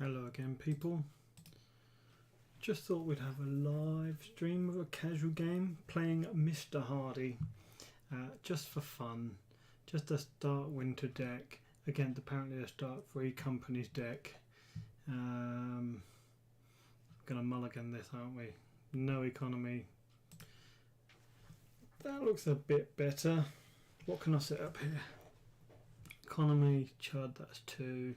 Hello again, people. Just thought we'd have a live stream of a casual game playing Mr. Hardie, just for fun, just a start winter deck against apparently a start free company's deck. Gonna mulligan this, aren't we? No economy. That looks a bit better. What can I set up here? Economy, chud, that's 2.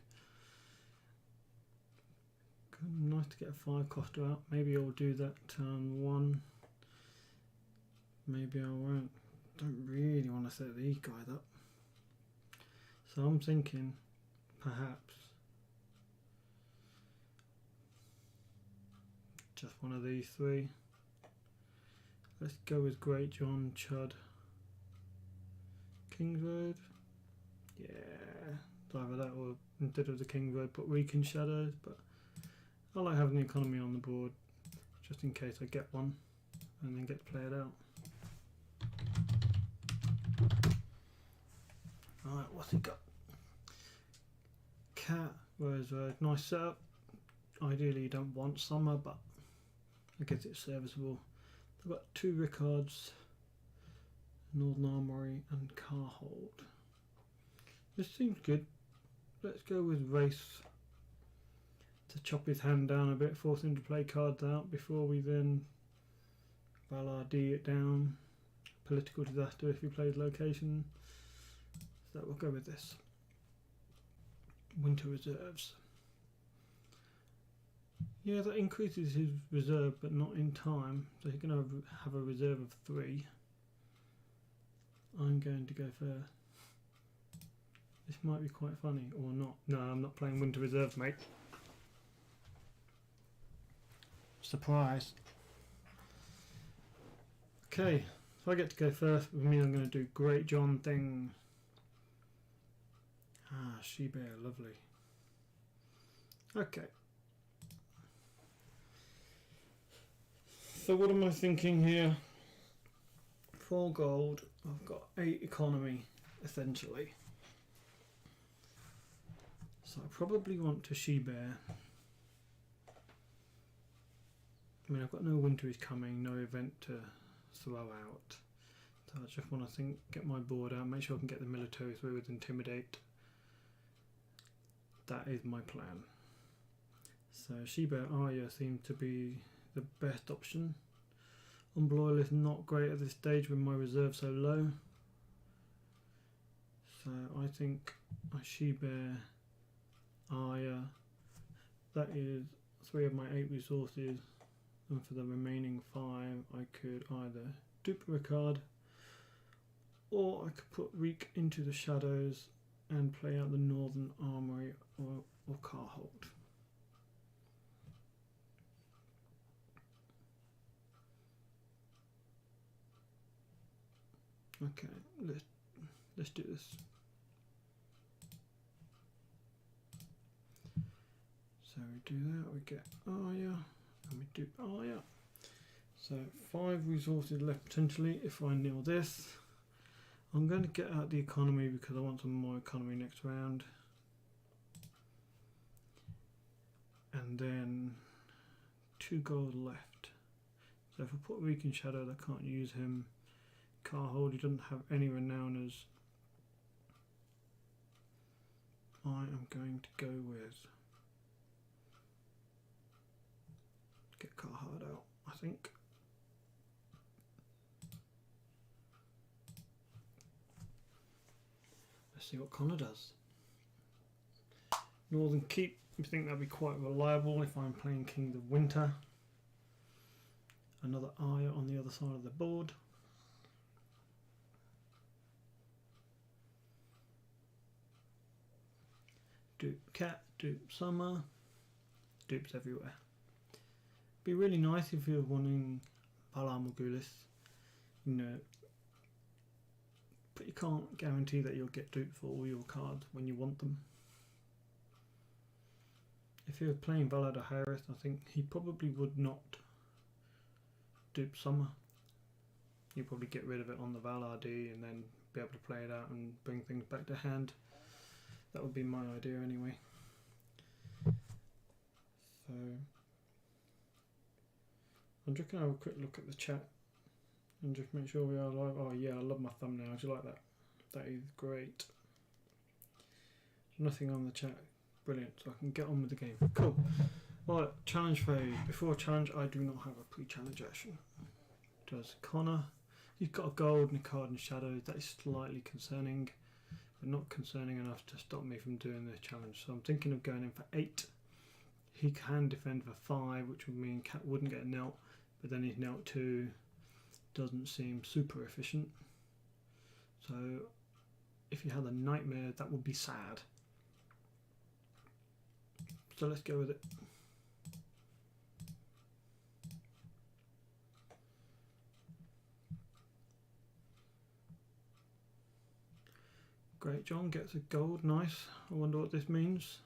Nice to get a 5 coster out. Maybe I'll do that turn 1. Maybe I won't. Don't really want to set these guys up. So I'm thinking perhaps just one of these 3. Let's go with Great John, Chud, King's Road. Yeah, either that or instead of the King's Road put Weakened Shadows, but I like having the economy on the board just in case I get one and then get to play it out. Alright, what's he got? Cat, Rose Road, nice setup. Ideally you don't want summer, but I guess it's serviceable. I've got 2 Rickards, Northern Armory and Carhold. This seems good. Let's go with Race to chop his hand down a bit, force him to play cards out before we then Hardie it down. Political disaster if he plays location. So we'll go with this. Winter reserves. Yeah, that increases his reserve but not in time, so he's going to have a reserve of 3. I'm going to go first. This might be quite funny or not. No, I'm not playing winter reserves, mate. Surprise. Okay, if I get to go first, with me I'm going to do Great John things. Ah, she-bear, lovely. Okay. So what am I thinking here? 4 gold, I've got 8 economy, essentially. So I probably want to she-bear. I mean, I've got no winter is coming, no event to throw out. So I just want to get my board out, make sure I can get the military through with Intimidate. That is my plan. So She-Bear Arya seems to be the best option. Unbloil is not great at this stage with my reserve so low. So I think I She-Bear Arya. That is 3 of my 8 resources. And for the remaining 5 I could either dupe Ricard or I could put Reek into the shadows and play out the Northern Armory or Carhold. Okay, let's do this. So we do that, we get Arya. And we do, oh yeah. So 5 resources left potentially if I nail this. I'm going to get out the economy because I want some more economy next round. And then 2 gold left. So if I put Weakened Shadow, I can't use him. Carhold, he doesn't have any renowners. I am going to go with get Carhard out, I think. Let's see what Connor does. Northern Keep, I think that'd be quite reliable if I'm playing King of Winter. Another Eye on the other side of the board. Dupe Cat, dupe Summer, dupes everywhere. Be really nice if you're wanting Valar Morghulis, you know, but you can't guarantee that you'll get duped for all your cards when you want them. If you're playing Valar Harris, I think he probably would not dupe Summer. You'll probably get rid of it on the Valar D and then be able to play it out and bring things back to hand. That would be my idea anyway. I'm just going to have a quick look at the chat and just make sure we are live. Oh yeah, I love my thumbnail. Do you like that? That is great. Nothing on the chat. Brilliant. So I can get on with the game. Cool. Alright, challenge phase. Before challenge, I do not have a pre-challenge action. Does Connor. He's got a gold and a card in shadows. That is slightly concerning, but not concerning enough to stop me from doing the challenge. So I'm thinking of going in for 8. He can defend for 5, which would mean Cat wouldn't get a knelt, but then his knelt 2 doesn't seem super efficient. So if you had a nightmare, that would be sad. So let's go with it. Great John gets a gold, nice. I wonder what this means.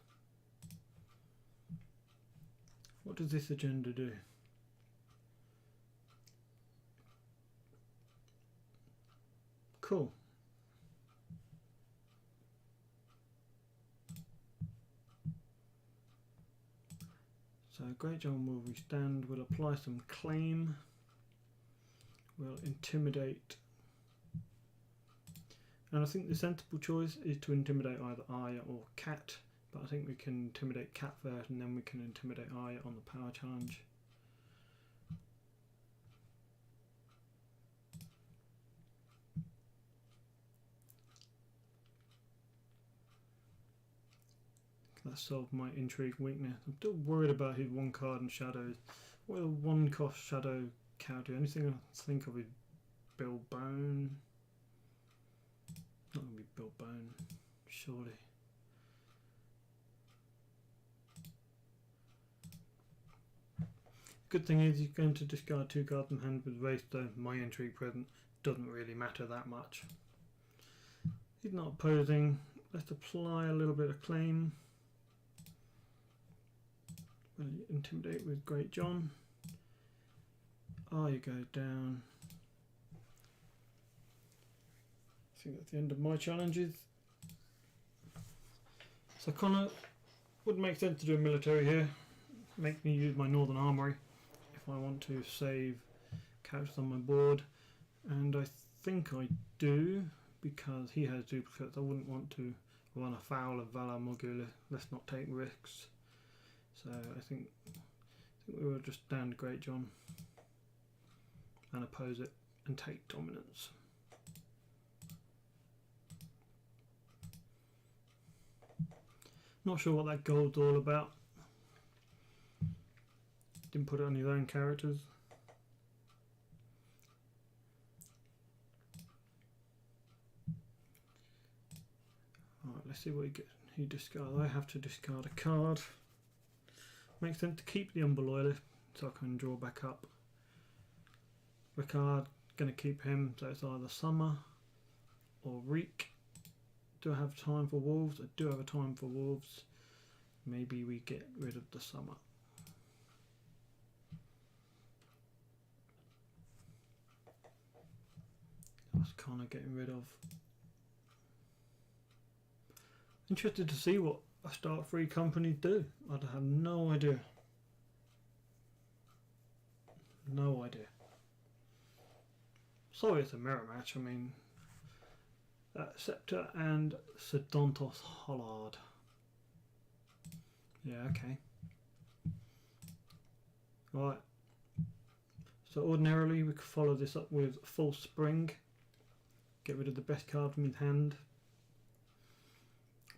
What does this agenda do? Cool. So Great John will withstand, will apply some claim, will intimidate. And I think the sensible choice is to intimidate either Aya or Cat, but I think we can intimidate Cat first and then we can intimidate Aya on the power challenge. That solved my intrigue weakness. I'm still worried about his 1 card and shadows. What will a 1 cost shadow cow do? Anything I think of is Bill Bone. Not going to be Bill Bone, surely. Good thing is he's going to discard 2 cards in hand with race, so my intrigue present doesn't really matter that much. He's not opposing. Let's apply a little bit of claim. We'll intimidate with Great John. Oh, you go down. I think that's the end of my challenges. So Connor would make sense to do a military here. Make me use my Northern Armory if I want to save couches on my board. And I think I do, because he has duplicates. I wouldn't want to run afoul of Valar Morgul. Let's not take risks. So I think we will just stand Great John and oppose it and take dominance. Not sure what that gold's all about. Didn't put it on his own characters. Alright, let's see what he gets. He discards. I have to discard a card. Makes sense to keep the Umber Loyalist so I can draw back up. Ricard, gonna keep him, so it's either Summer or Reek. Do I have time for Wolves? I do have a time for Wolves. Maybe we get rid of the Summer. That's kind of getting rid of. Interested to see what a start free company do. I have no idea. No idea. Sorry, it's a mirror match. I mean, Scepter and Sedontos Hollard. Yeah, okay. Right. So ordinarily we could follow this up with False Spring. Get rid of the best card from his hand.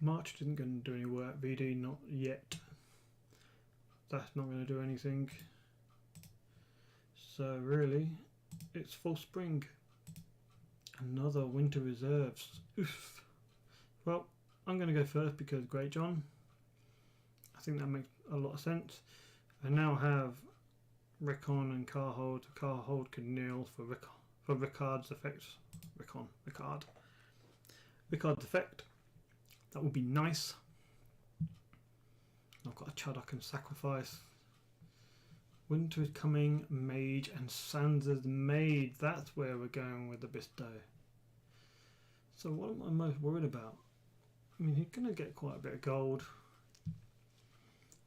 March isn't going to do any work. VD not yet. That's not going to do anything. So really, it's False Spring. Another Winter Reserves. Oof. Well, I'm going to go first because Great John. I think that makes a lot of sense. I now have Rickon and Carhold. Carhold can kneel for Ricard's effects. Ricard's effect. That would be nice. I've got a Chud I can sacrifice. Winter is coming, Mage, and Sansa's Maid. That's where we're going with the bestow. So what am I most worried about? I mean, he's going to get quite a bit of gold.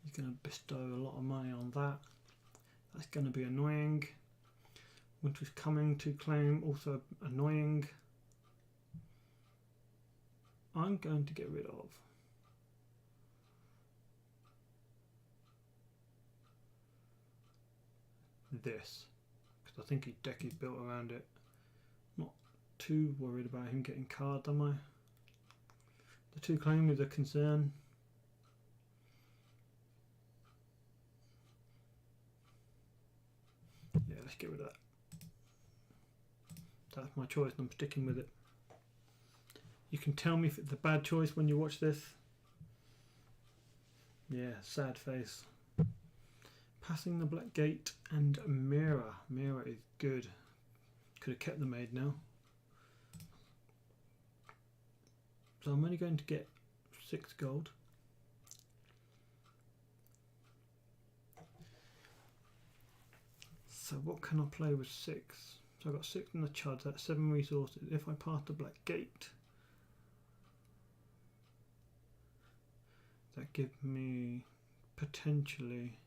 He's going to bestow a lot of money on that. That's going to be annoying. Winter's Coming to claim, also annoying. I'm going to get rid of this, because I think his deck is built around it. Not too worried about him getting card, am I? The 2 claim is a concern. Yeah, let's get rid of that. That's my choice and I'm sticking with it. You can tell me if it's a bad choice when you watch this. Yeah, sad face. Passing the Black Gate and Mirror. Mirror is good. Could have kept the maid now. So I'm only going to get 6 gold. So what can I play with 6? So I've got 6 in the chud, that's 7 resources. If I pass the Black Gate, that gives me potentially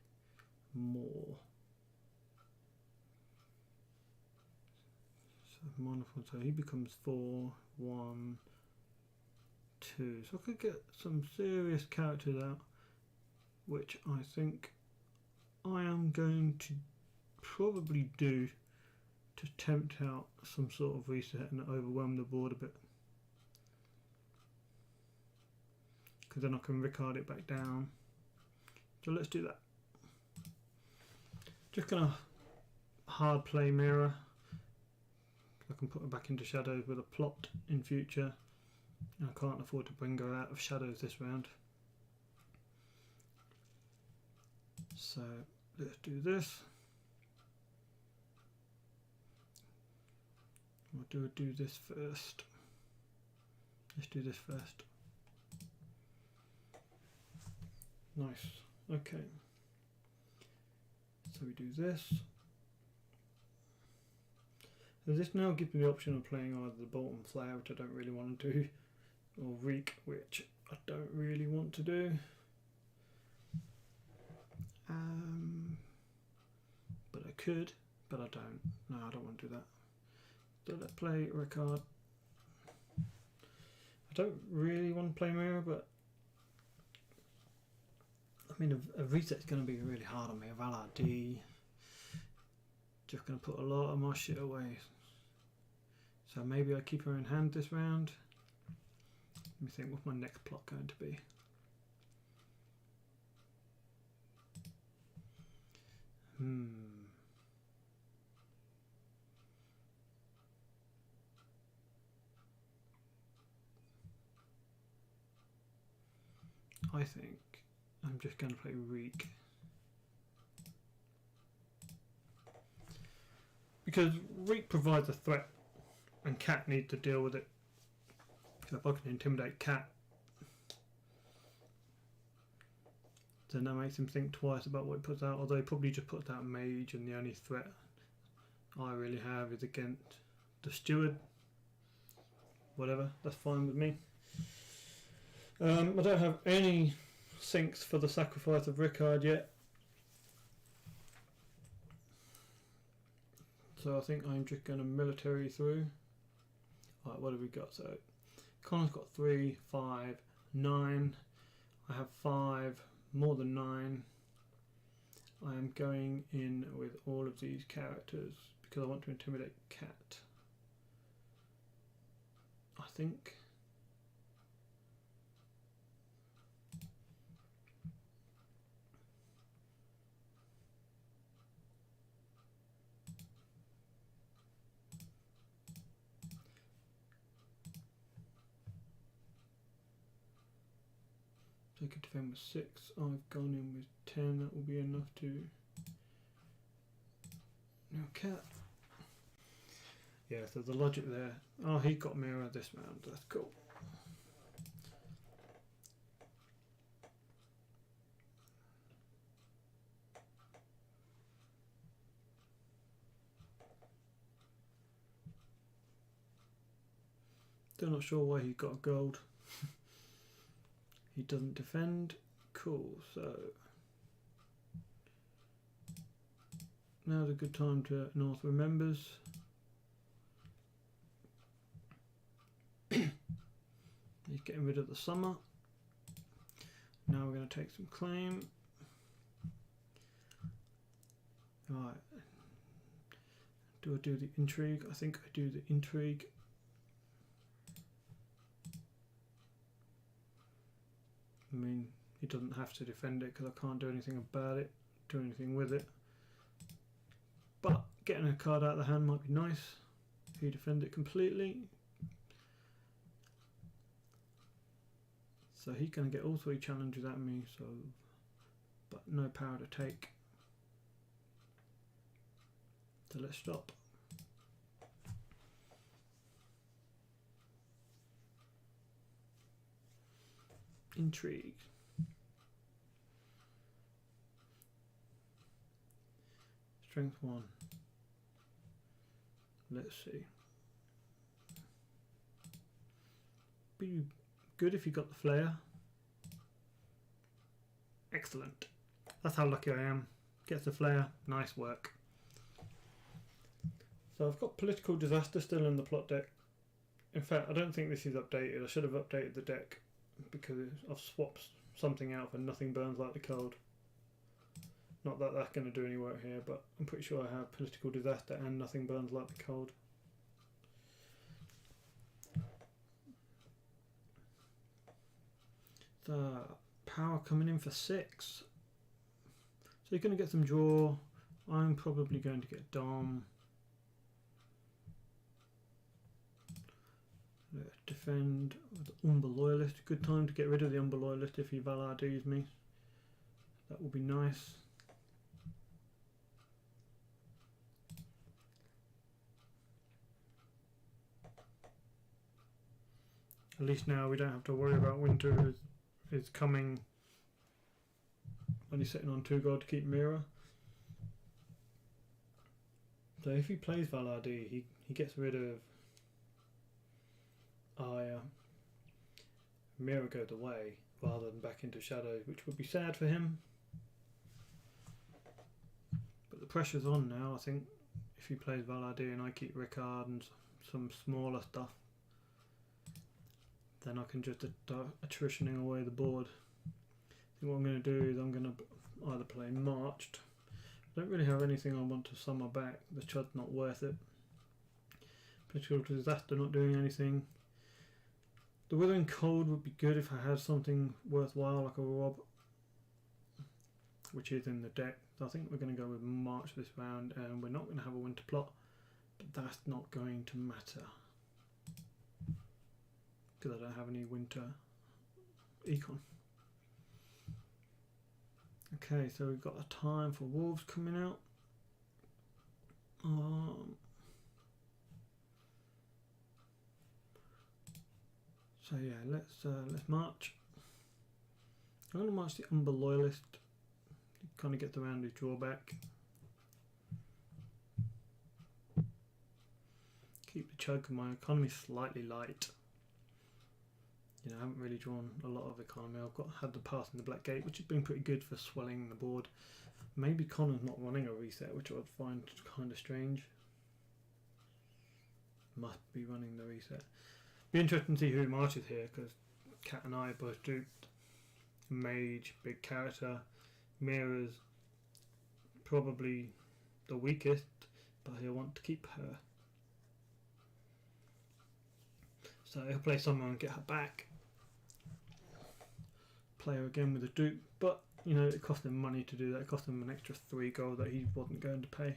more. So wonderful. So he becomes 4, 1, 2. So I could get some serious characters out, which I think I am going to probably do to tempt out some sort of reset and overwhelm the board a bit. Because then I can Ricard it back down. So let's do that. Just gonna hard play Mirror. I can put her back into shadows with a plot in future. I can't afford to bring her out of shadows this round. So let's do this. We'll do this first. Let's do this first. Nice. Okay. So we do this. So this now gives me the option of playing either the Bolt and Flare, which I don't really want to do, or Reek, which I don't really want to do. But I could, but I don't. No, I don't want to do that. So let's play Ricard. I don't really want to play Mirror, but I mean a reset's going to be really hard on me. A Hardie. Just going to put a lot of my shit away. So maybe I keep her in hand this round. Let me think, what's my next plot going to be? I think I'm just going to play Reek. Because Reek provides a threat and Cat needs to deal with it. So if I can intimidate Cat, then that makes him think twice about what he puts out, although he probably just puts out Mage and the only threat I really have is against the Steward. Whatever, that's fine with me. I don't have any sinks for the sacrifice of Ricard yet. So I think I'm just going to military through. Alright, what have we got? So Connor's got 3, 5, 9. I have 5, more than 9. I am going in with all of these characters because I want to intimidate Cat. I think. So I could defend with 6. I've gone in with 10. That will be enough to. Now Cat. Yeah, so the logic there. Oh, he got Mirror this round. That's cool. Still not sure why he got gold. He doesn't defend. Cool, so now's a good time to North remembers. He's getting rid of the summer. Now we're going to take some claim. Right. Do I do the intrigue? I think I do the intrigue. I mean, he doesn't have to defend it because I can't do anything about it, do anything with it. But getting a card out of the hand might be nice if you defend it completely. So he's going to get all 3 challenges at me, so but no power to take. So let's stop. Intrigue. Strength 1. Let's see. Be good if you got the flare. Excellent. That's how lucky I am. Gets the flare. Nice work. So I've got Political Disaster still in the plot deck. In fact, I don't think this is updated. I should have updated the deck because I've swapped something out for Nothing Burns Like the Cold. Not that that's going to do any work here, but I'm pretty sure I have Political Disaster and Nothing Burns Like the Cold. The power coming in for 6. So you're going to get some draw. I'm probably going to get Dom. Let's defend with Umber Loyalist. Good time to get rid of the Umber Loyalist if he Valardies me. That will be nice. At least now we don't have to worry about winter is coming when he's sitting on 2 gold to keep Mira. So if he plays Valardi, he gets rid of Mira goes away rather than back into shadows, which would be sad for him. But the pressure's on now. I think if he plays Valardi and I keep Rickard and some smaller stuff, then I can just start attritioning away the board. I think what I'm going to do is I'm going to either play Marched. I don't really have anything I want to summer back. The Chud's not worth it. Political Disaster not doing anything. The Withering Cold would be good if I had something worthwhile like a Rob, which is in the deck. So I think we're going to go with March this round, and we're not going to have a winter plot, but that's not going to matter because I don't have any winter econ. Okay, so we've got a time for Wolves coming out. So yeah, let's march. I'm going to march the Umber Loyalist. He kind of gets around his drawback. Keep the chug. My economy slightly light. You know, I haven't really drawn a lot of economy. I've had the pass in the Black Gate, which has been pretty good for swelling the board. Maybe Connor's not running a reset, which I would find kind of strange. Must be running the reset. Be interesting to see who marches here, because Cat and I both duped. Mage, big character. Mira's probably the weakest, but he'll want to keep her. So he'll play someone and get her back. Play her again with a dupe, but you know, it cost him money to do that. It cost him an extra 3 gold that he wasn't going to pay.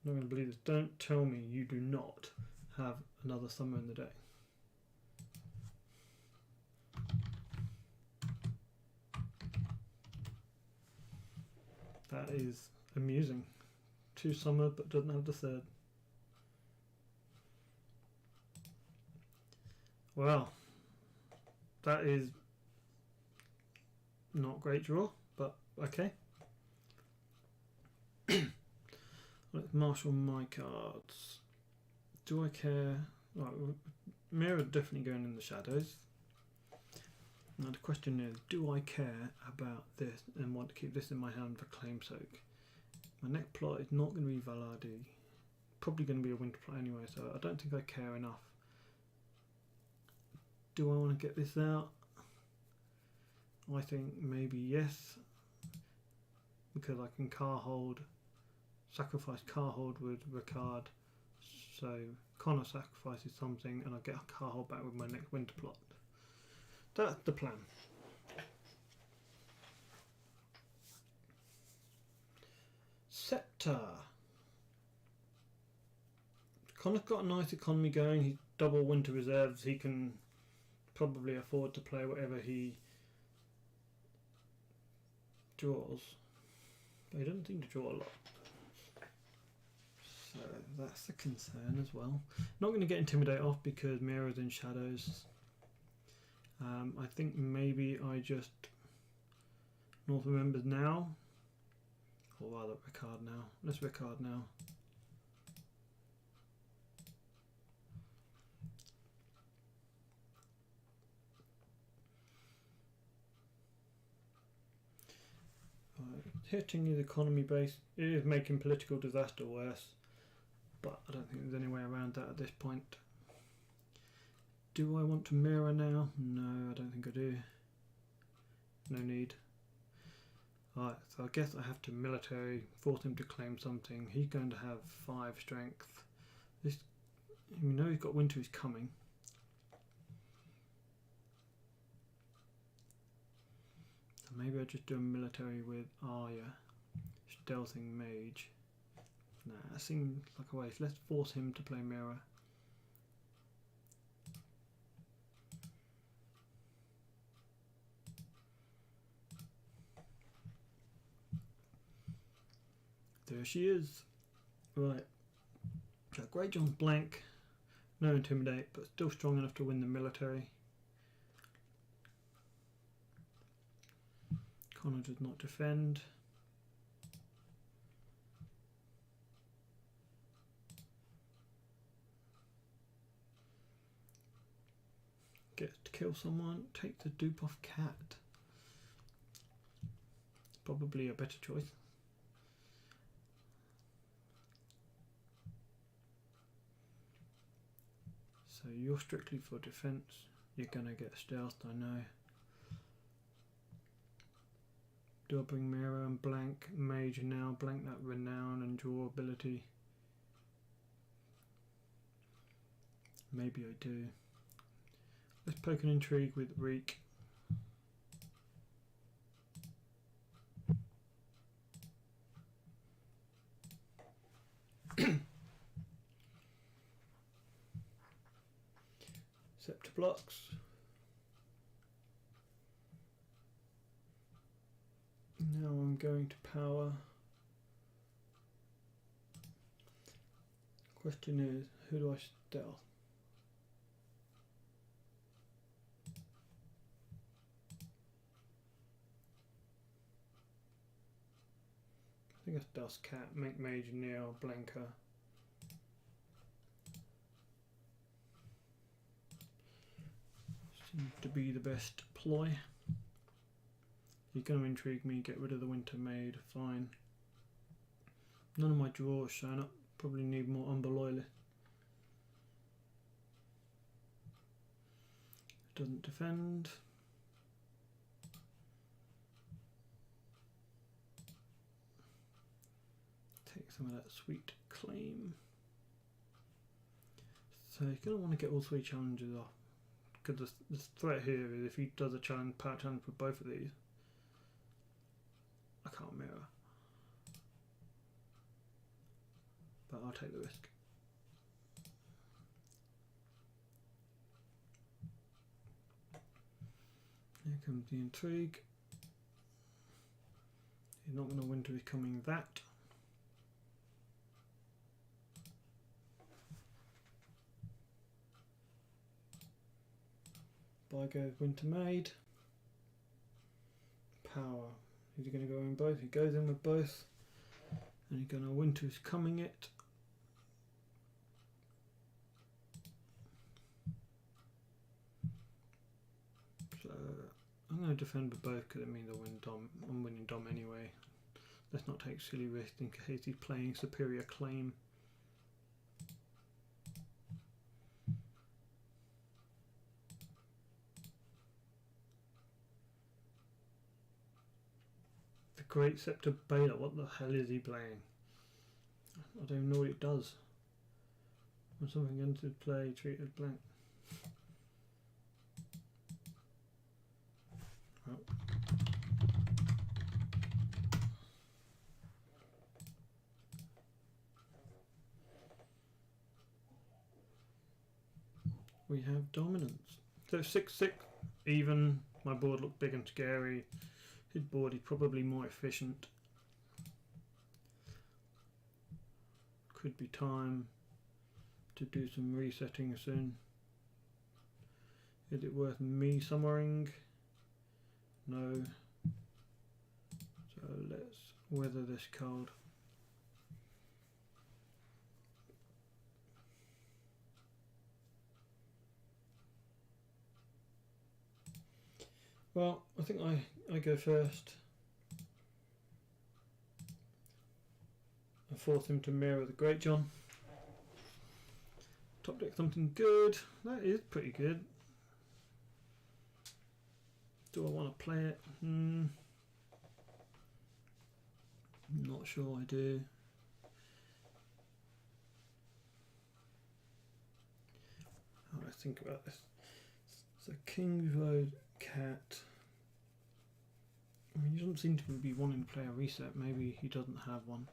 I'm not going to believe this. Don't tell me you do not have another summer in the deck. That is amusing. 2 summer but doesn't have the 3rd. Well, that is not great draw, but okay. Let's marshal my cards. Do I care? Right, Mira definitely going in the shadows. Now the question is, do I care about this and want to keep this in my hand for claim soak? My next plot is not going to be Hardie. Probably going to be a winter plot anyway, so I don't think I care enough. Do I want to get this out? I think maybe yes, because I can car hold, sacrifice car hold with Ricard, so Connor sacrifices something and I get a car hold back with my next winter plot. That's the plan. Scepter. Connor's got a nice economy going, he's double winter reserves, he can probably afford to play whatever he draws. But he doesn't seem to draw a lot. So that's a concern as well. Not going to get Intimidate off because Mira's in shadows. I think maybe I just North Remembers now. Or rather Ricard now. Let's Ricard now. Hitting his economy base, it is making political disaster worse, but I don't think there's any way around that at this point. Do I want to mirror now? No, I don't think I do. No need. Alright, so I guess I have to military, force him to claim something. He's going to have 5 strength. This, we know he's got winter is coming. Maybe I just do a military with Arya, stealthing mage. Nah, that seems like a waste. Let's force him to play mirror. There she is. Right. So Grey John's blank, no intimidate, but still strong enough to win the military. Connor does not defend. Gets to kill someone, take the dupe off cat. Probably a better choice. So you're strictly for defense. You're gonna get stealthed, I know. Do I bring mirror and blank mage now? Blank that renown and draw ability. Maybe I do. Let's poke an intrigue with Reek. Scepter blocks. Now I'm going to power. Question is, who do I stealth? I think it's Dust Cat, make mage Neil, Blanker. Seems to be the best ploy. You're going to intrigue me, get rid of the Winter Maid, fine. None of my drawers showing up, probably need more Umber Loyalists. Doesn't defend. Take some of that sweet claim. So you're going to want to get all 3 challenges off. Because the threat here is if he does a challenge, power challenge with both of these, I can't mirror. But I'll take the risk. Here comes the intrigue. He's not going to win till he's coming that. By goes Winter Maid. Power. Is he going to go in both? He goes in with both. And he's going to Winter's coming it. So I'm going to defend with both because it means I win Dom. I'm winning Dom anyway. Let's not take silly risks in case he's playing superior claim. The Great Scepter Baylor, what the hell is he playing? I don't even know what it does. When something entered play, treated blank. Oh. We have dominance. So 6-6 even. My board looked big and scary. His board is probably more efficient. Could be time to do some resetting soon. Is it worth me summoning? No. So let's weather this cold. Well, I think I go first. I force him to mirror the Great John. Top deck something good. That is pretty good. Do I want to play it? Not sure I do. How do I think about this? So King's Road Cat. I mean, he doesn't seem to be wanting to play a reset. Maybe he doesn't have one.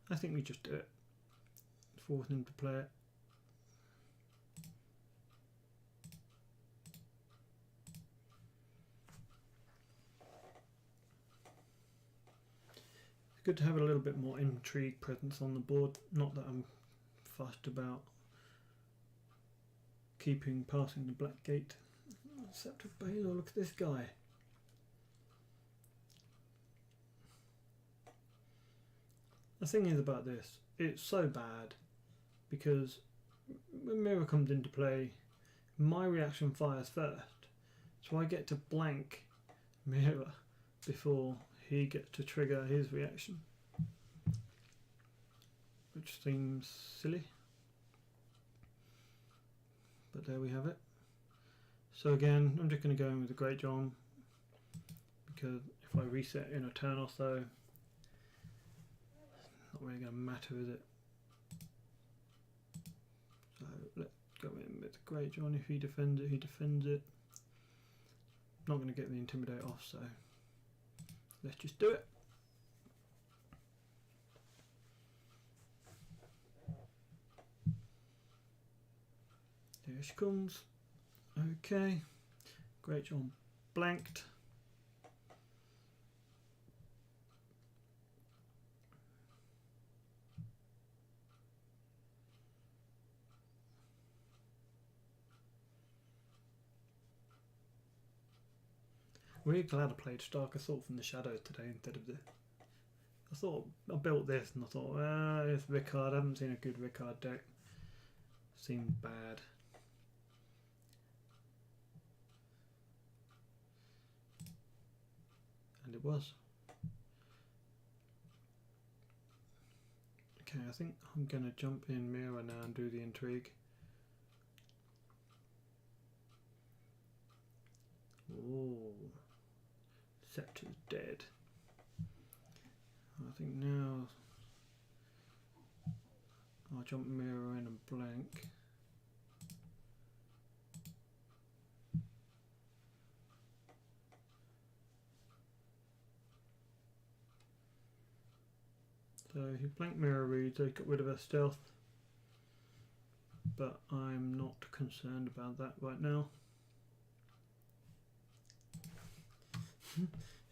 I think we just do it. Force him to play it. It's good to have a little bit more intrigue presence on the board. Not that I'm fussed about passing the black gate. Scepter Baylor, look at this guy. The thing is about this, it's so bad because when mirror comes into play, my reaction fires first, so I get to blank mirror before he gets to trigger his reaction, which seems silly. But there we have it. So again, I'm just going to go in with the Great John because if I reset in a turn or so, it's not really going to matter, is it? So let's go in with the Great John. If he defends it, he defends it. Not going to get the Intimidate off, so let's just do it. There she comes. Okay. Great John blanked. Really glad I played Stark Assault from the Shadows today instead of this. I thought I built this and I thought, it's Rickard. I haven't seen a good Rickard deck. Seemed bad. And it was. Okay, I think I'm going to jump in mirror now and do the intrigue. Oh, Scepter's dead. I think now I'll jump mirror in and blank. So he blanked mirror read, so he got rid of her stealth, but I'm not concerned about that right now.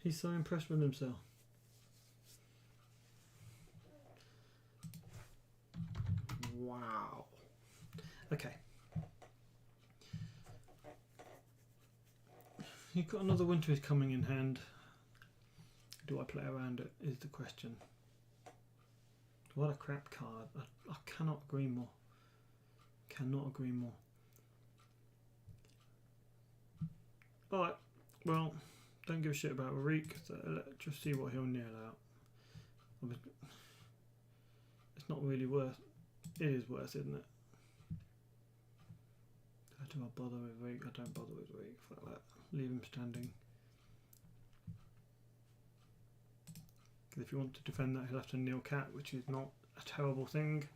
He's so impressed with himself. Wow. Okay. You've got another Winter is Coming in hand. Do I play around it is the question. What a crap card. I cannot agree more. Cannot agree more. Alright, Well, don't give a shit about Reek, so let's just see what he'll nail out. It's not really worth. It is worth, isn't it? Do I bother with Reek? I don't bother with Reek. Fuck that. Leave him standing. Because if you want to defend that, he'll have to kneel cat, which is not a terrible thing.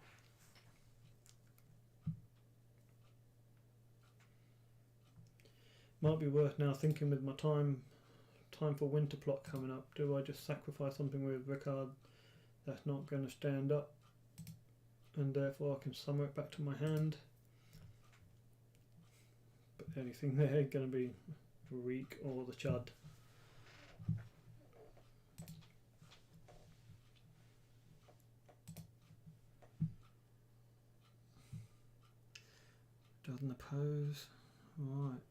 Might be worth now thinking with my time for winter plot coming up. Do I just sacrifice something with Ricard that's not going to stand up, and therefore I can summon it back to my hand? But the only thing there going to be Reek or the Chud. Doesn't oppose. Right.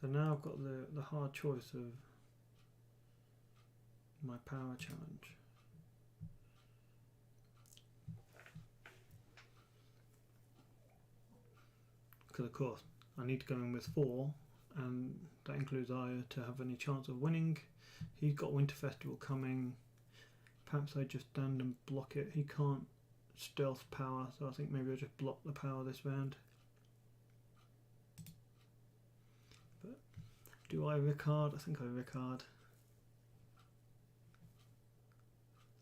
So now I've got the hard choice of my power challenge. Because of course I need to go in with 4, and that includes Aya to have any chance of winning. He's got Winter Festival coming. Perhaps I just stand and block it. He can't stealth power, so I think maybe I'll just block the power this round. But do I Ricard? I think I Ricard.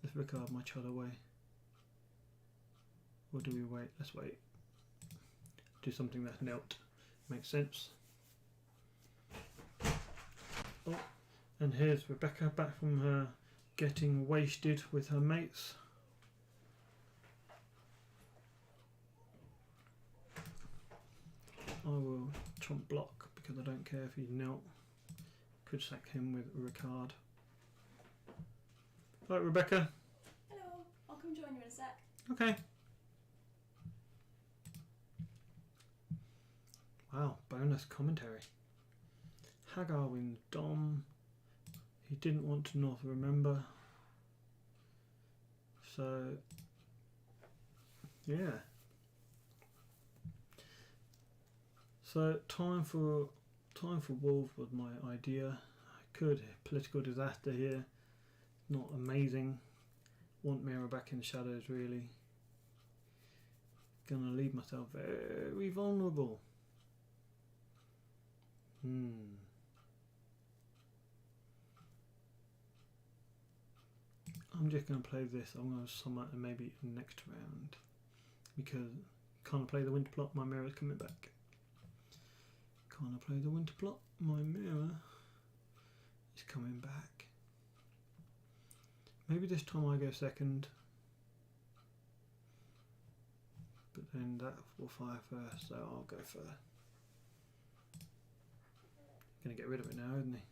Let's Ricard my Chud away. Or do we wait? Let's wait. Do something that's knelt. Makes sense. Oh, and here's Rebecca back from her getting wasted with her mates. I will trump block because I don't care if he's knelt. Could sack him with Ricard. Right, Rebecca. Hello, I'll come join you in a sec. Okay. Wow, bonus commentary. Hagar wins Dom. He didn't want to North Remember. So, yeah. So time for Wolves was my idea. I could political disaster here. Not amazing. Want Mira back in the shadows really. Gonna leave myself very vulnerable. I'm just going to play this. I'm going to summon it maybe next round. Because can't I play the winter plot? My mirror's coming back. Can't I play the winter plot? My mirror is coming back. Maybe this time I go second. But then that will fire first, so I'll go first. Gonna get rid of it now, isn't he?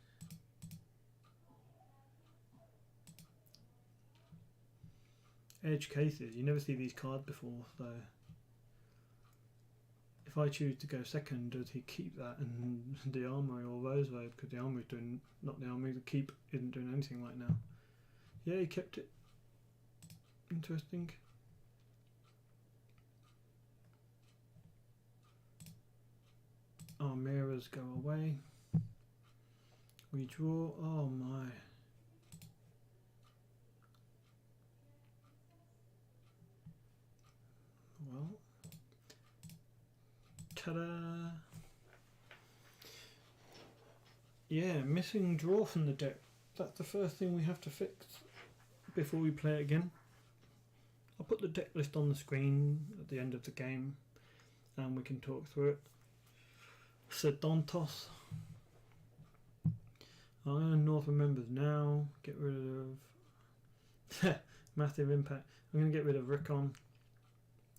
Edge cases. You never see these cards before, so if I choose to go second, does he keep that and the armory or Rose Road? Because the armory's doing, not the armory, the keep isn't doing anything right now. Yeah, he kept it. Interesting. Our mirrors go away. We draw. Oh my. Well. Ta-da! Yeah, missing draw from the deck. That's the first thing we have to fix before we play it again. I'll put the deck list on the screen at the end of the game and we can talk through it. Sedontos. I'm going to North Remembers now. Get rid of massive impact. I'm going to get rid of Rickon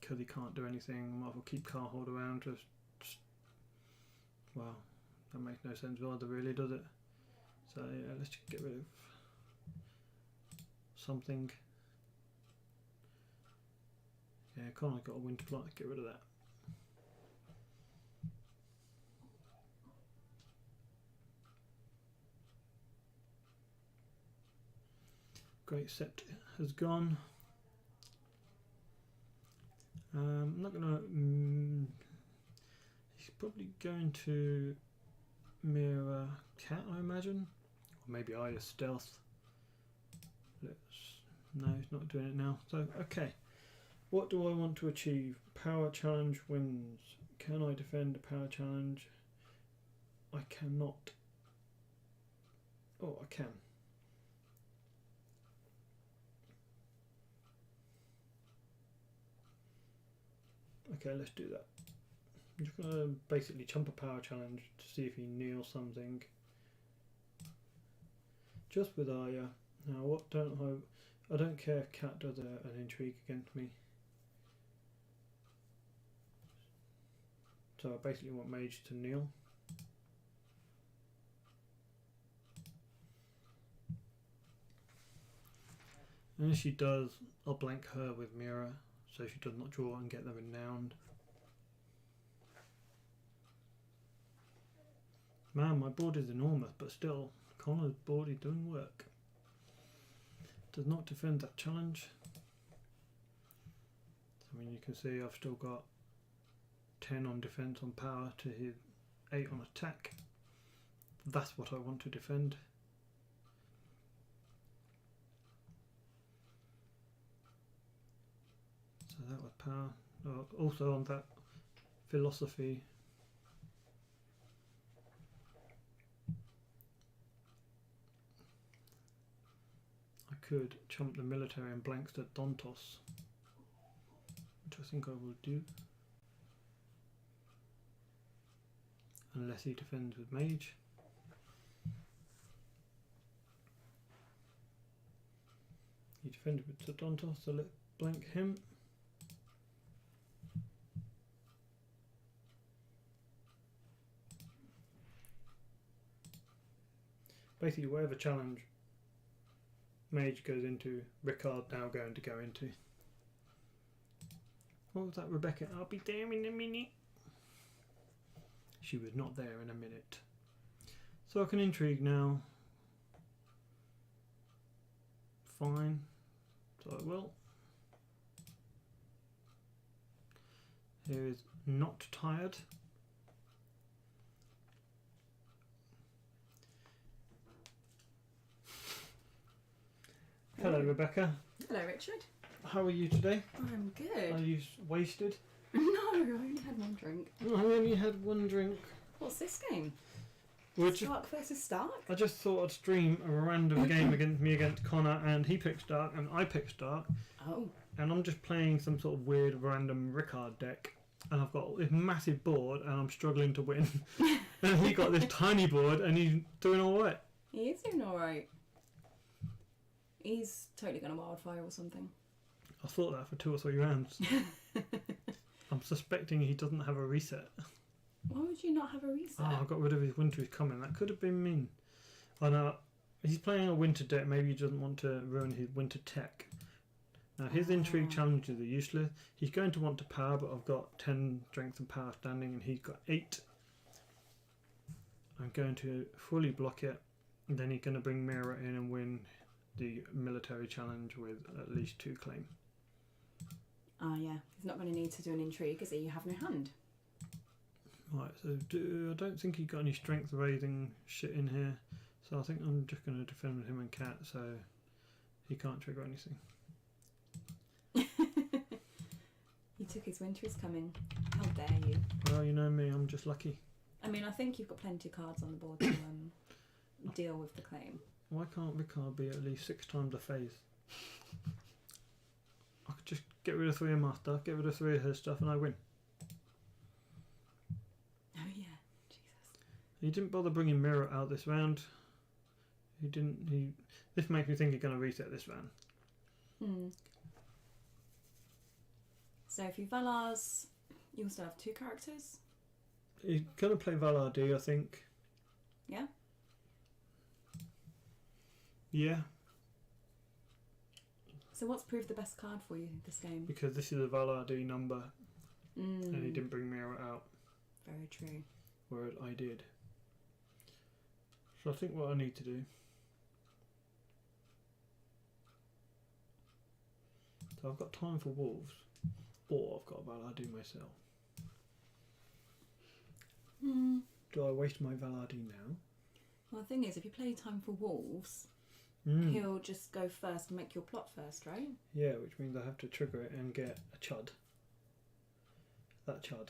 because he can't do anything. I might as well keep Carhold around. Just well, that makes no sense either, really, does it? So yeah, let's just get rid of something. Yeah, Connor's got a winter plot. Get rid of that. Great Sept has gone. I'm not gonna. He's probably going to mirror cat, I imagine. Or maybe I is stealth. No, he's not doing it now. So, okay. What do I want to achieve? Power challenge wins. Can I defend a power challenge? I cannot. Oh, I can. Okay, let's do that. I'm just going to basically chump a power challenge to see if he nails something. Just with Arya. Now, what don't I don't care if Cat does an intrigue against me. So I basically want Mage to kneel. And if she does, I'll blank her with Mirror, so she does not draw and get them renowned. Man, my board is enormous, but still, Connor's board is doing work. Does not defend that challenge. I mean, you can see I've still got 10 on defense on power to his 8 on attack. That's what I want to defend. So that was power. Also on that philosophy. I could chump the military and blanks at Dontos, which I think I will do. Unless he defends with Mage. He defended with Dontos, so let's blank him. Basically, whatever challenge Mage goes into, Ricard now going to go into. What was that, Rebecca? I'll be there in a minute. She was not there in a minute. So I can intrigue now. Fine. So I will. Here is not tired. Hello, Rebecca. Hello, Richard. How are you today? I'm good. Are you wasted? No, I only had one drink. I only had one drink. What's this game? Which Stark versus Stark? I just thought I'd stream a random game against Connor, and he picked Stark and I picked Stark. Oh. And I'm just playing some sort of weird random Ricard deck. And I've got this massive board and I'm struggling to win. And he got this tiny board and he's doing alright. He is doing alright. He's totally gonna wildfire or something. I thought that for 2 or 3 rounds. I'm suspecting he doesn't have a reset. Why would you not have a reset? Oh, I got rid of his winter is coming. That could have been mean. I know he's playing a winter deck. Maybe he doesn't want to ruin his winter tech. Now his intrigue challenges are useless. He's going to want to power, but I've got 10 strength and power standing, and he's got 8. I'm going to fully block it, and then he's going to bring Mirror in and win the military challenge with at least 2 claim. Ah, yeah. He's not going to need to do an intrigue, is he? You have no hand. Right, so I don't think he got any strength raising shit in here, so I think I'm just going to defend with him and Cat, so he can't trigger anything. He took his winter is coming. How dare you? Well, you know me, I'm just lucky. I mean, I think you've got plenty of cards on the board to deal with the claim. Why can't Ricard be at least 6 times a phase? I could just get rid of 3 of my stuff, get rid of 3 of his stuff, and I win. Oh yeah, Jesus. He didn't bother bringing Mirror out this round. He didn't. This makes me think he's going to reset this round. Hmm. So if you Valars, you'll still have 2 characters? He's going to play Valar D, I think. Yeah? Yeah, So what's proved the best card for you this game? because this is a Valar D number, and he Mm, didn't bring Mirror out, very true. whereas I did. So I think what I need to do. So I've got time for Wolves, or I've got Valar D myself. Hmm. Do I waste my Valardi now? Well, the thing is, if you play Time for Wolves, he'll just go first and make your plot first, right? Yeah, which means I have to trigger it and get a chud. That chud.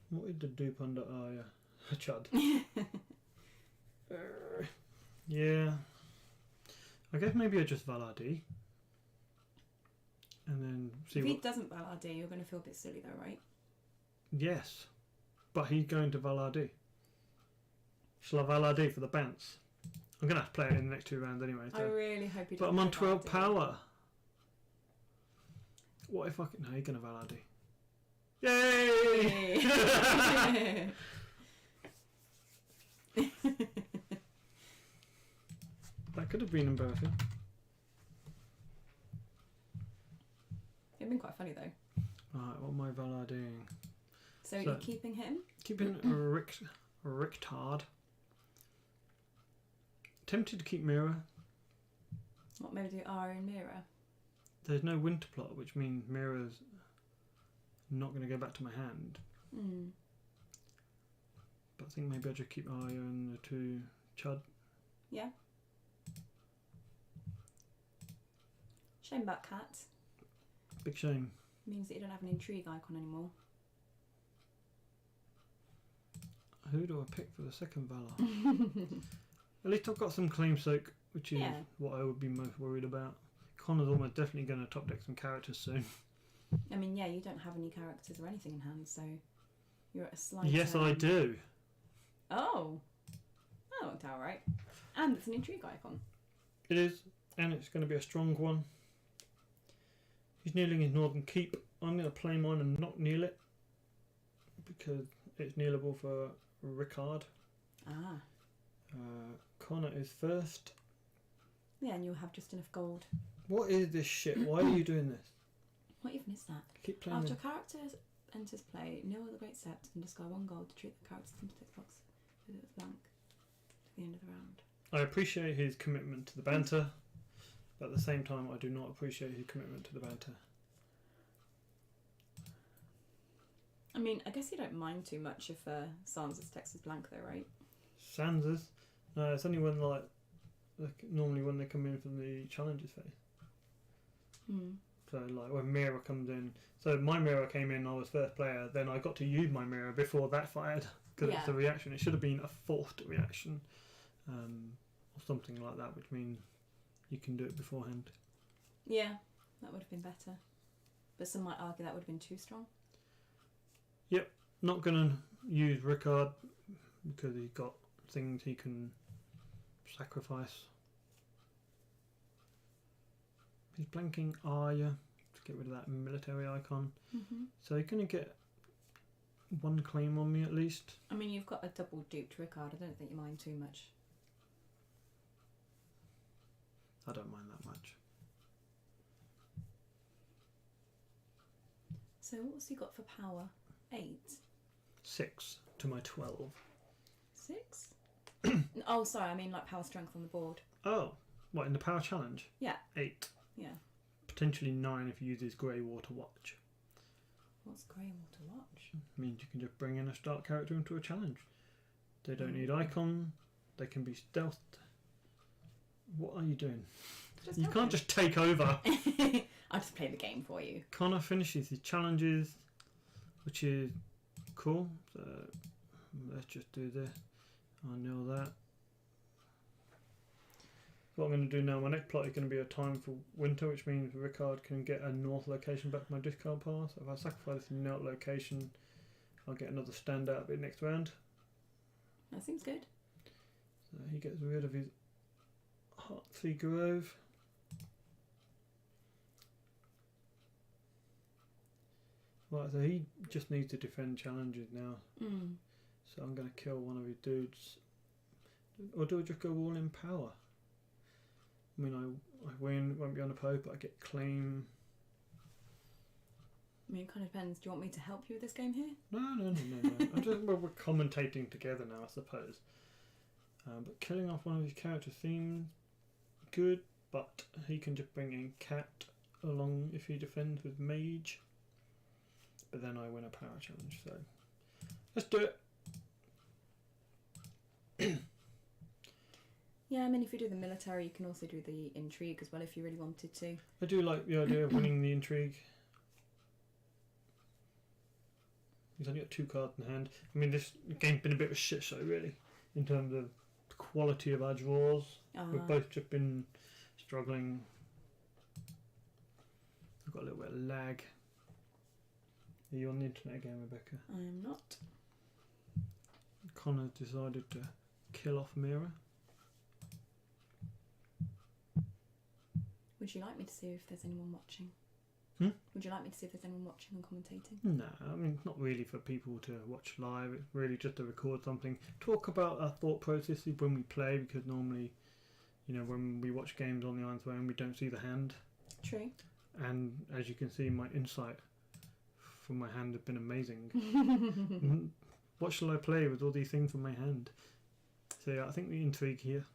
What is the dupe under? Oh yeah, a chud. Yeah. I guess maybe I just Valardi. And then see if what... he doesn't Valardi, you're going to feel a bit silly though, right? Yes. But he's going to Valardi. Shall I Valardi for the bounce? I'm going to have to play it in the next 2 rounds anyway. So. I really hope he doesn't. But I'm on 12 Valardi. power. What if I can... No, you're going to Valardi. Yay! That could have been embarrassing. It'd been quite funny though. Right, what am I Valardiing? So you're keeping him? Keeping Richtard. Tempted to keep Mirror. What maybe do R in Mirror? There's no winter plot, which means Mirror's not going to go back to my hand. But I think maybe I'll just keep Arya and the 2 Chud. Yeah. Shame about Cat. Big shame. Means that you don't have an intrigue icon anymore. Who do I pick for the second Valar? At least I've got some claim soak, which is what I would be most worried about. Connor's almost definitely going to top deck some characters soon. I mean, yeah, you don't have any characters or anything in hand, so you're at a slight... Yes, I do. Oh. That worked out right. And it's an intrigue icon. It is, and it's going to be a strong one. He's kneeling his Northern Keep. I'm going to play mine and not kneel it, because it's kneelable for Rickard. Ah. Connor is first. Yeah, and you'll have just enough gold. What is this shit? Why are you doing this? What even is that? Keep playing. After a character enters play, kneel the Great Sept and discard 1 gold to treat the character's text box with its blank at the end of the round. I appreciate his commitment to the banter, but at the same time I do not appreciate his commitment to the banter. I mean, I guess you don't mind too much if Sansa's text is blank though, right? Sansa's? No, it's only when like normally when they come in from the challenges phase. So like when Mira comes in, so my Mira came in, I was first player, then I got to use my Mira before that fired, because it's a reaction. It should have been a forced reaction, or something like that, which means you can do it beforehand. Yeah, that would have been better. But some might argue that would have been too strong. Yep, not going to use Rickard because he's got things he can sacrifice. He's blanking Arya to get rid of that military icon. So you're going to get 1 claim on me at least. I mean, you've got a double duped Rickard. I don't think you mind too much. I don't mind that much. So what's he got for power? 8? 6 to my 12. 6? Oh, sorry, I mean like power strength on the board. Oh, what, in the power challenge? Yeah. 8. Yeah. Potentially 9 if he uses Grey Water Watch. What's Grey Water Watch? Means you can just bring in a start character into a challenge. They don't need icon. They can be stealthed. What are you doing? You can't just take over. I'll just play the game for you. Connor finishes his challenges, which is cool. So let's just do this. I know that. What I'm going to do now, my next plot is going to be a time for winter, which means Rickard can get a north location back from my discard pile. So if I sacrifice the north location, I'll get another standout bit next round. That seems good. So he gets rid of his Heartsea Grove. Right, so he just needs to defend challenges now. So I'm going to kill one of his dudes. Or do I just go all in power? I mean, I win, won't be on a pope, but I get claim. I mean, it kind of depends. Do you want me to help you with this game here? No. I'm just, well, we're commentating together now, I suppose. But killing off one of his characters seems good, but he can just bring in Cat along if he defends with Mage. but then I win a power challenge. So let's do it. Yeah, I mean, if you do the military, you can also do the intrigue as well if you really wanted to. I do like the idea of winning the intrigue. He's only got 2 cards in hand. I mean, this game's been a bit of a shit show, really, in terms of the quality of our draws. We've both just been struggling. I've got a little bit of lag. Are you on the internet again, Rebecca? I am not. Connor's decided to kill off Mira. Would you like me to see if there's anyone watching? Would you like me to see if there's anyone watching and commentating? No, I mean, it's not really for people to watch live. It's really just to record something. Talk about our thought processes when we play, because normally, you know, when we watch games on the Iron Throne, we don't see the hand. True. And as you can see, my insight from my hand has been amazing. What shall I play with all these things from my hand? So yeah, I think the intrigue here.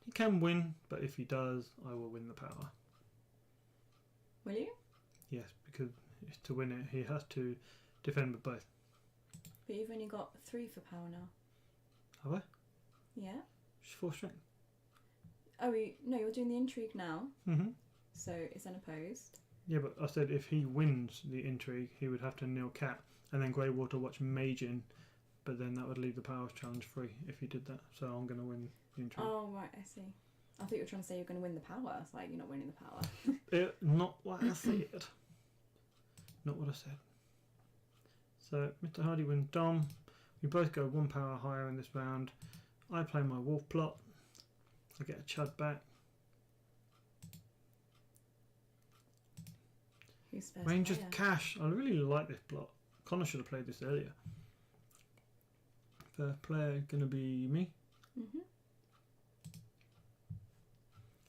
He can win, but if he does, I will win the power. Will you? Yes, because to win it, he has to defend with both. But you've only got 3 for power now. Have I? Yeah. Just 4 strength. Oh, no, you're doing the intrigue now. Mm-hmm. So it's unopposed. Yeah, but I said if he wins the intrigue, he would have to nil Cat, and then Greywater watch Mage in, but then that would leave the powers challenge free if he did that. So I'm going to win the intrigue. Oh, right, I see. I thought you were trying to say you're going to win the power. It's like, you're not winning the power. Not what I said. Not what I said. So Mr. Hardie wins Dom. We both go 1 power higher in this round. I play my wolf plot. I get a Chud back. Who's first Range of player? Cash. I really like this plot. Connor should have played this earlier. First player going to be me. Mm-hmm.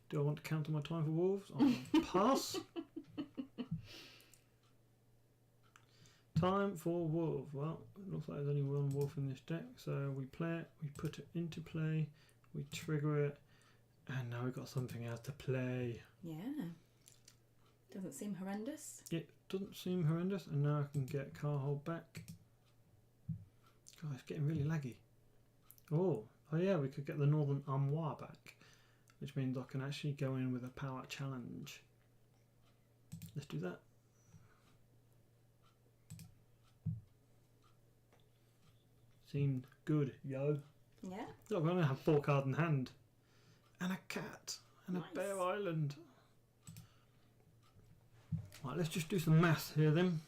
Do I want to counter my time for wolves? I'll pass. Time for wolf. Well, it looks like there's only 1 wolf in this deck. So we play it, we put it into play, we trigger it, and now we've got something else to play. Yeah. Doesn't seem horrendous. It doesn't seem horrendous, and now I can get Carhold back. God, it's getting really laggy. Oh yeah, we could get the Northern Armoire back, which means I can actually go in with a power challenge. Let's do that. Seemed good, yo. Yeah. Look, I'm going to have 4 cards in hand. And a cat. And Nice. a Bear Island. Right, let's just do some maths here then.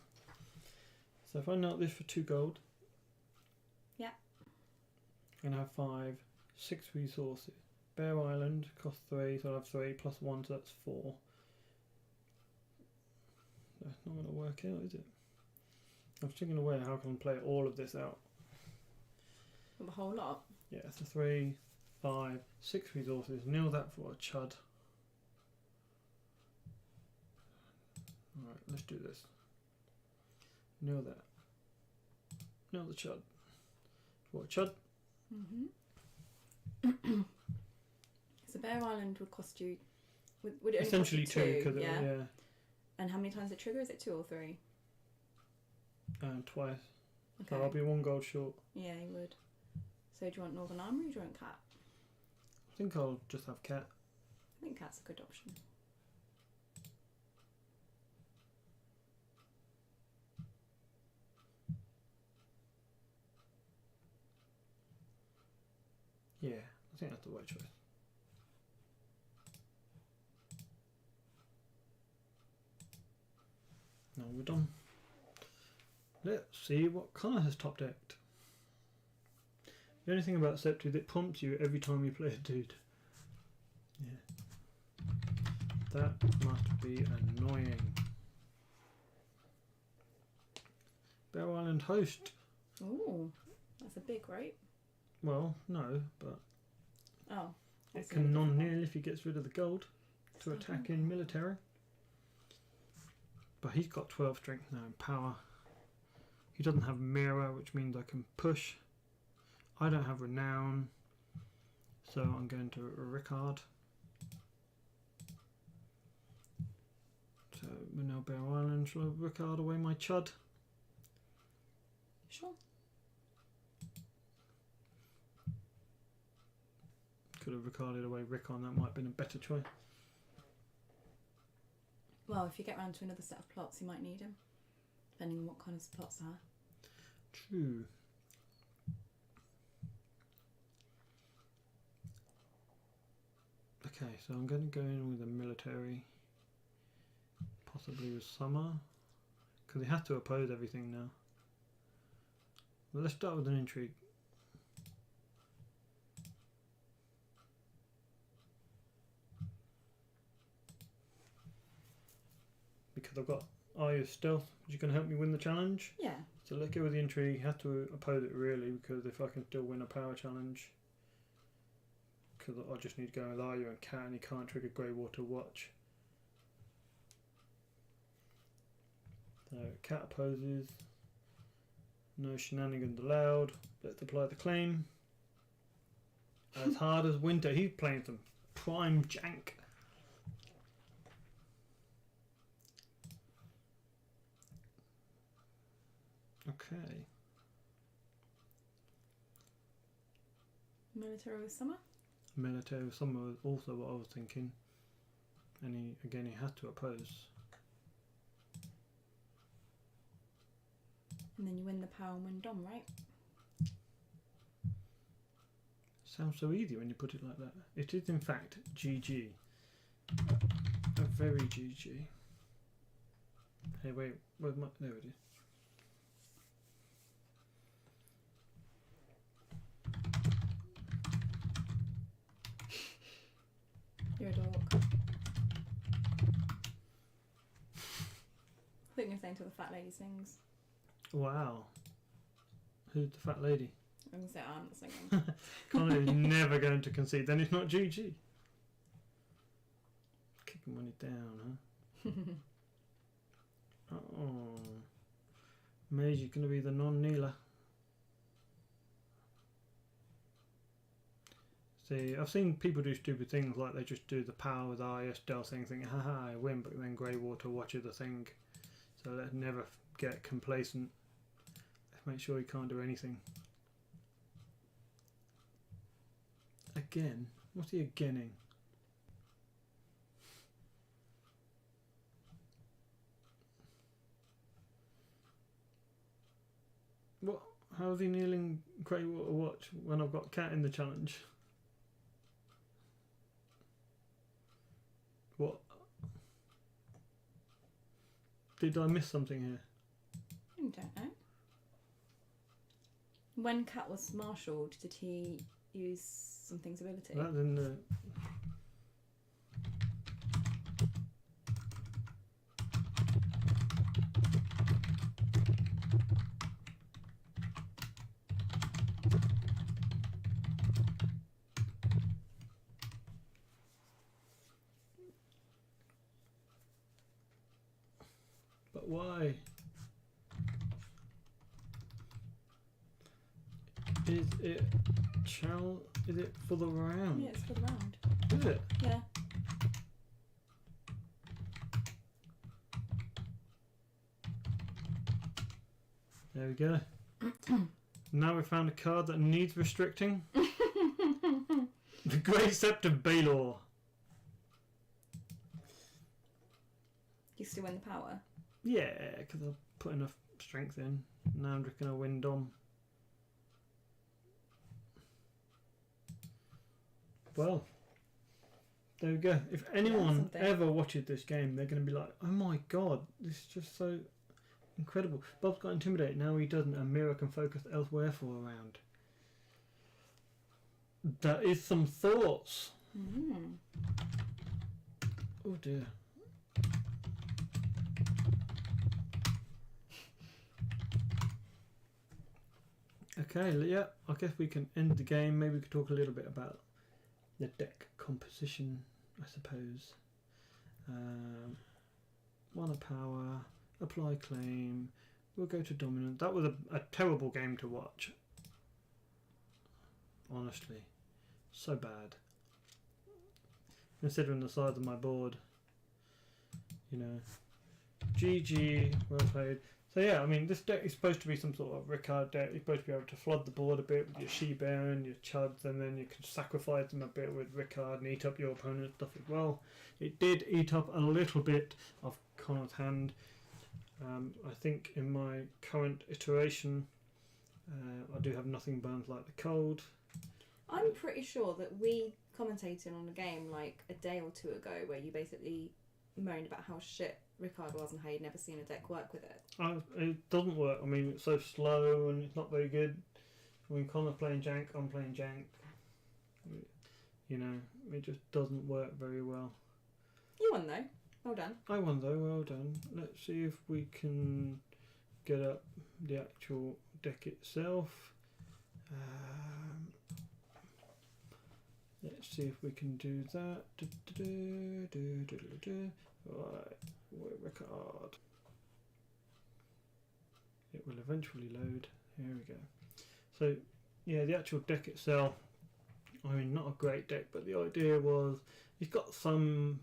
So if I note this for 2 gold. Yeah. I'm going to have 5, 6 resources. Bear Island costs 3, so I'll have 3 plus 1, so that's 4. That's not going to work out, is it? I'm thinking away how can I play all of this out. The whole lot. Yeah, so 3, 5, 6 resources. Nil that for a Chud. Alright, let's do this. Nil that. Nil the Chud. For a Chud. Mm-hmm. So Bear Island would cost you... Would it only Essentially cost you 2, 2? because Yeah. And how many times it trigger? Is it 2 or 3? Twice. Okay. So I'll be 1 gold short. Yeah, you would. So do you want Northern Armory or do you want Cat? I think I'll just have Cat. I think Cat's a good option. Yeah, I think that's the right choice. Now we're done. Let's see what Connor has top decked. The only thing about Sept is it prompts you every time you play a dude. Yeah. That must be annoying. Bear Island Host. Ooh, that's a big, right? Well, no, but Oh. it can non-nil if he gets rid of the gold to attack in military. But he's got 12 strength now in power. He doesn't have mirror, which means I can push. I don't have renown, so I'm going to Rickard. now Bear Island. Shall I Rickard away my chud? Sure. Could have Rickarded away Rickon, that might have been a better choice. Well, if you get round to another set of plots, you might need him, depending on what kind of plots are. True. Okay, so I'm going to go in with a military, possibly with summer, because he has to oppose everything now. Well, let's start with an intrigue. Because I've got Eye of Stealth, which is going to help me win the challenge. Yeah. So let's go with the intrigue. You have to oppose it really, because if I can still win a power challenge, because I just need to go with Arya and Cat, and he can't trigger Greywater Watch. So Cat opposes. No shenanigans allowed. Let's apply the claim. As hard as winter. He's playing some prime jank. Okay. Military with summer. Military of Summer was also what I was thinking. And he had to oppose. And then you win the power and win Dom, right? Sounds so easy when you put it like that. It is in fact GG. A very GG. Hey wait, where's my... There it is. You're a dog. I think you're saying to the fat lady sings. Wow. Who's the fat lady? I'm going to say I'm not singing. Connor's never going to concede. Then it's not GG. Kicking money down, huh? Oh. Mage is going to be the non-kneeler. See, I've seen people do stupid things like they just do the power with IS stealth thing, thinking, haha, I win, but then Greywater watches the thing. So let's never get complacent. Let's make sure he can't do anything. Again? What's he againing? What? How is he kneeling Greywater Watch when I've got Cat in the challenge? What? Did I miss something here? I don't know. When Cat was marshalled, did he use something's ability? That's in the... But why? Is it is it for the round? Yeah, it's for the round. Is it? Yeah. There we go. Now we've found a card that needs restricting. The Great Sept of Baelor. You still win the power. Yeah, because I've put enough strength in. Now I'm just going to win Dom. Well, there we go. If anyone ever watches this game, they're going to be like, oh my god, this is just so incredible. Bob's got intimidated, now he doesn't, and Mira can focus elsewhere for a round. That is some thoughts. Mm. Oh dear. Okay, yeah, I guess we can end the game. Maybe we could talk a little bit about the deck composition, I suppose. One a power, apply claim, we'll go to dominant. That was a terrible game to watch. Honestly, so bad. Considering the size of my board, you know, GG, well played. So yeah, I mean, this deck is supposed to be some sort of Ricard deck. You're supposed to be able to flood the board a bit with your She-Bear and your Chuds, and then you can sacrifice them a bit with Ricard and eat up your opponent's stuff as well. It did eat up a little bit of Connor's hand. I think in my current iteration, I do have Nothing Burns Like the Cold. I'm pretty sure that we commentated on a game like a day or two ago where you basically moaned about how shit Ricard was and how you'd never seen a deck work with it. It doesn't work. I mean, it's so slow and it's not very good. When Connor's playing Jank, I'm playing Jank. You know, it just doesn't work very well. You won though. Well done. I won though, well done. Let's see if we can get up the actual deck itself. Let's see if we can do that. Right, Ricard. It will eventually load. Here we go. So, yeah, the actual deck itself, I mean, not a great deck, but the idea was he's got some,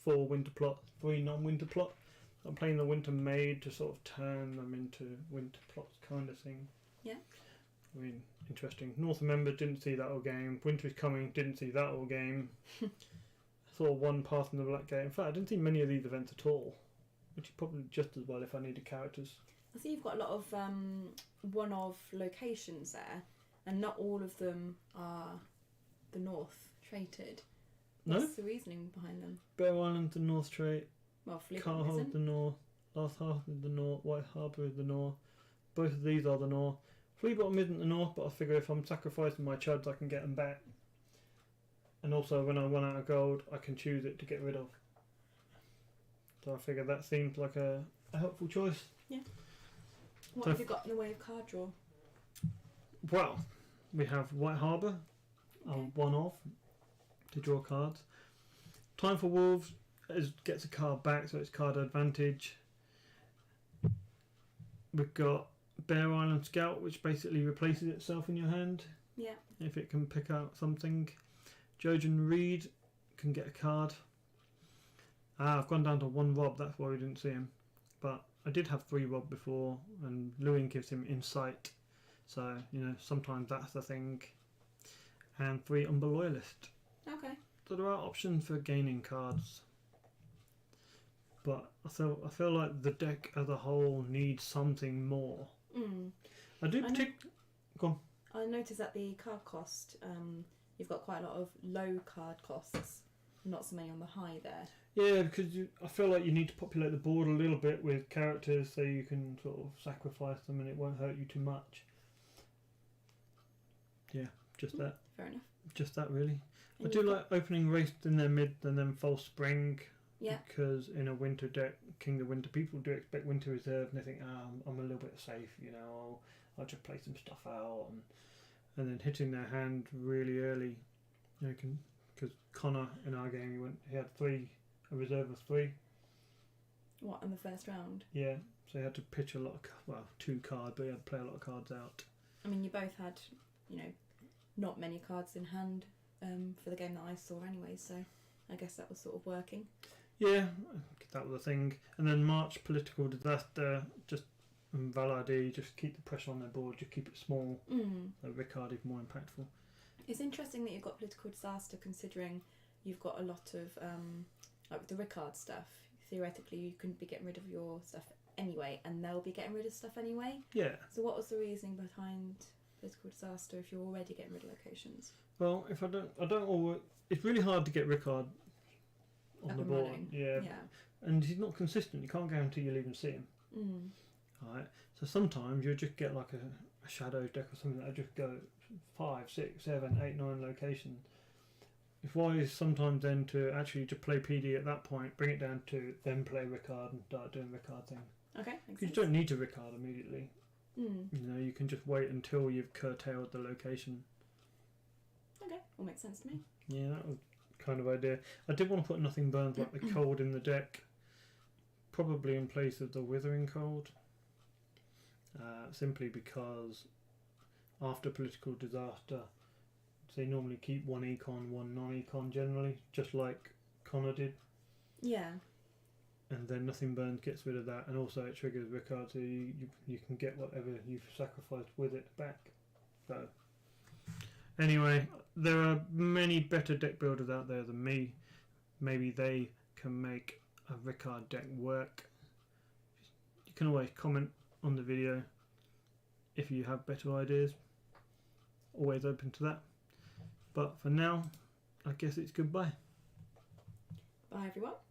4 winter plots, 3 non-winter plots. I'm playing the winter maid to sort of turn them into winter plots kind of thing. Yeah. I mean, interesting. North Member didn't see that all game. Winter is Coming didn't see that all game. Saw one path in the black gate. In fact, I didn't see many of these events at all, which is probably just as well if I needed characters. I see you've got a lot of one-off locations there, and not all of them are the North traded. No? What's the reasoning behind them? Bear Island, the North Strait. Well, Fleet Carhold, isn't. the North. Last Half is the North. White Harbour is the North. Both of these are the North. Flea Bottom isn't the North, but I figure if I'm sacrificing my Chuds, I can get them back. And also, when I run out of gold, I can choose it to get rid of. So I figure that seems like a helpful choice. Yeah. What So have you got in the way of card draw? Well, we have White Harbour, Okay. one off to draw cards. Time for Wolves gets a card back, so it's card advantage. We've got Bear Island Scout, which basically replaces itself in your hand Yeah. if it can pick out something. Jojen Reed can get a card. I've gone down to 1 Rob, that's why we didn't see him. But I did have 3 Rob before, and Lewin gives him Insight. So, sometimes that's the thing. And 3 Umber Loyalist. Okay. So there are options for gaining cards. But I feel like the deck as a whole needs something more. I do Go on. I noticed that the card cost, you've got quite a lot of low card costs, not so many on the high there. Yeah, because I feel like you need to populate the board a little bit with characters so you can sort of sacrifice them and it won't hurt you too much. Yeah, just that. Fair enough. Just that, really. And I do like opening Race in their mid and then False Spring. Yeah. Because in a winter deck, King of Winter, people do expect Winter Reserve and they think, I'm a little bit safe, I'll just play some stuff out. And then hitting their hand really early, because Connor in our game, he had a reserve of 3. What, in the first round? Yeah, so he had to pitch a lot of, 2 cards, but he had to play a lot of cards out. I mean, you both had, not many cards in hand for the game that I saw anyway, so I guess that was sort of working. Yeah, that was a thing. And then March, Political Disaster, just Valadi, just keep the pressure on their board, just keep it small. Ricard is more impactful. It's interesting that you've got Political Disaster considering you've got a lot of, like with the Ricard stuff, theoretically you couldn't be getting rid of your stuff anyway, and they'll be getting rid of stuff anyway. Yeah. So what was the reasoning behind Political Disaster if you're already getting rid of locations? Well, if I don't always, it's really hard to get Ricard on Up the and board. running. Yeah. And he's not consistent. You can't guarantee you'll even see him. Alright. So sometimes you'll just get like a Shadows deck or something that'll just go 5, 6, 7, 8, 9 locations. It's wise sometimes then to actually just play PD at that point, bring it down to then play Ricard and start doing Ricard things. Okay. You don't need to Ricard immediately. Mm. You can just wait until you've curtailed the location. Okay, all makes sense to me. Yeah, that was kind of idea. I did want to put Nothing Burns Like the Cold in the deck, probably in place of the Withering Cold, simply because after Political Disaster they normally keep 1 econ, 1 non-econ generally, just like Connor did. Yeah. and then Nothing Burns gets rid of that, and also it triggers Rickard, so you can get whatever you've sacrificed with it back. So anyway, there are many better deck builders out there than me. Maybe they can make a Rickard deck work. You can always comment on the video if you have better ideas. Always open to that. But for now, I guess it's goodbye. Bye everyone.